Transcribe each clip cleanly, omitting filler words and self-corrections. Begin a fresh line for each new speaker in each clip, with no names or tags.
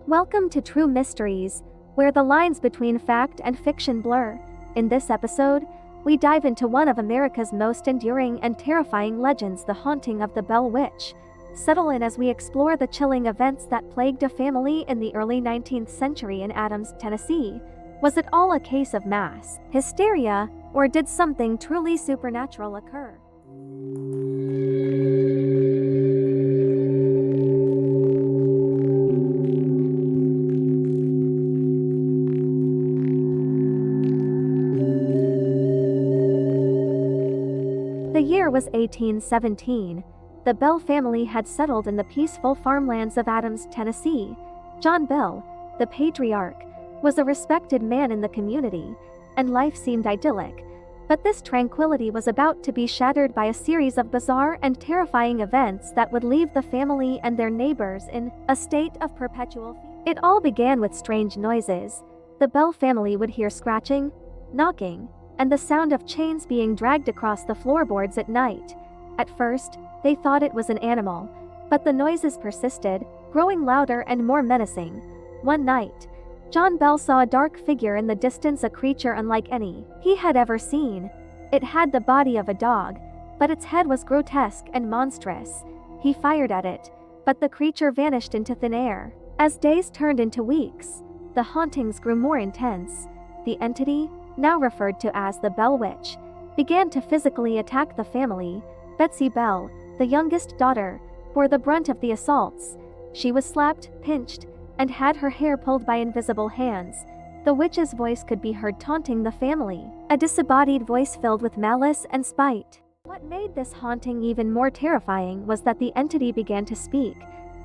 Welcome to True Mysteries, where the lines between fact and fiction blur. In this episode, we dive into one of America's most enduring and terrifying legends, the haunting of the Bell Witch. Settle in as we explore the chilling events that plagued a family in the early 19th century in Adams, Tennessee. Was it all a case of mass hysteria, or did something truly supernatural occur? The year was 1817. The Bell family had settled in the peaceful farmlands of Adams, Tennessee. John Bell, the patriarch, was a respected man in the community, and life seemed idyllic. But this tranquility was about to be shattered by a series of bizarre and terrifying events that would leave the family and their neighbors in a state of perpetual fear. It all began with strange noises. The Bell family would hear scratching, knocking, and the sound of chains being dragged across the floorboards at night. At first, they thought it was an animal, but the noises persisted, growing louder and more menacing. One night, John Bell saw a dark figure in the distance, a creature unlike any he had ever seen. It had the body of a dog, but its head was grotesque and monstrous. He fired at it, but the creature vanished into thin air. As days turned into weeks, the hauntings grew more intense. The entity, now referred to as the Bell Witch, began to physically attack the family. Betsy Bell, the youngest daughter, bore the brunt of the assaults. She was slapped, pinched, and had her hair pulled by invisible hands. The witch's voice could be heard taunting the family, a disembodied voice filled with malice and spite. What made this haunting even more terrifying was that the entity began to speak.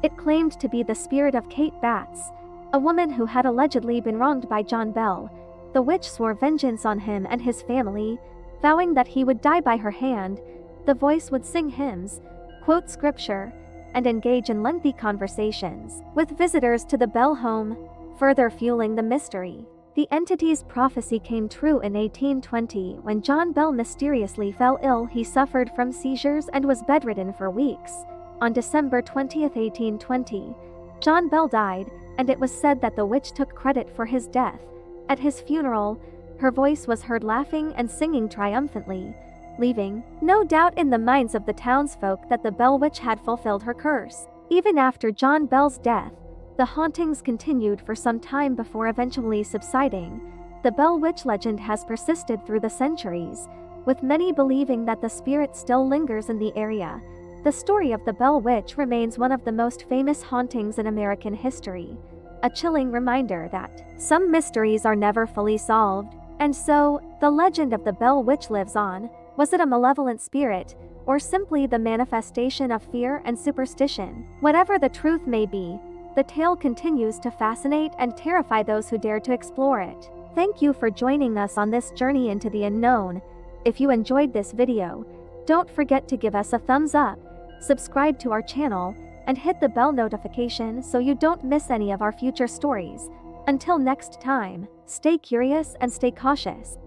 It claimed to be the spirit of Kate Batts, a woman who had allegedly been wronged by John Bell. The witch swore vengeance on him and his family, vowing that he would die by her hand. The voice would sing hymns, quote scripture, and engage in lengthy conversations with visitors to the Bell home, further fueling the mystery. The entity's prophecy came true in 1820 when John Bell mysteriously fell ill. He suffered from seizures and was bedridden for weeks. On December 20, 1820, John Bell died, and it was said that the witch took credit for his death. At his funeral, her voice was heard laughing and singing triumphantly, leaving no doubt in the minds of the townsfolk that the Bell Witch had fulfilled her curse. Even after John Bell's death, the hauntings continued for some time before eventually subsiding. The Bell Witch legend has persisted through the centuries, with many believing that the spirit still lingers in the area. The story of the Bell Witch remains one of the most famous hauntings in American history, a chilling reminder that some mysteries are never fully solved. And so, the legend of the Bell Witch lives on. Was it a malevolent spirit, or simply the manifestation of fear and superstition? Whatever the truth may be, the tale continues to fascinate and terrify those who dare to explore it. Thank you for joining us on this journey into the unknown. If you enjoyed this video, don't forget to give us a thumbs up, subscribe to our channel, and hit the bell notification so you don't miss any of our future stories. Until next time, stay curious and stay cautious.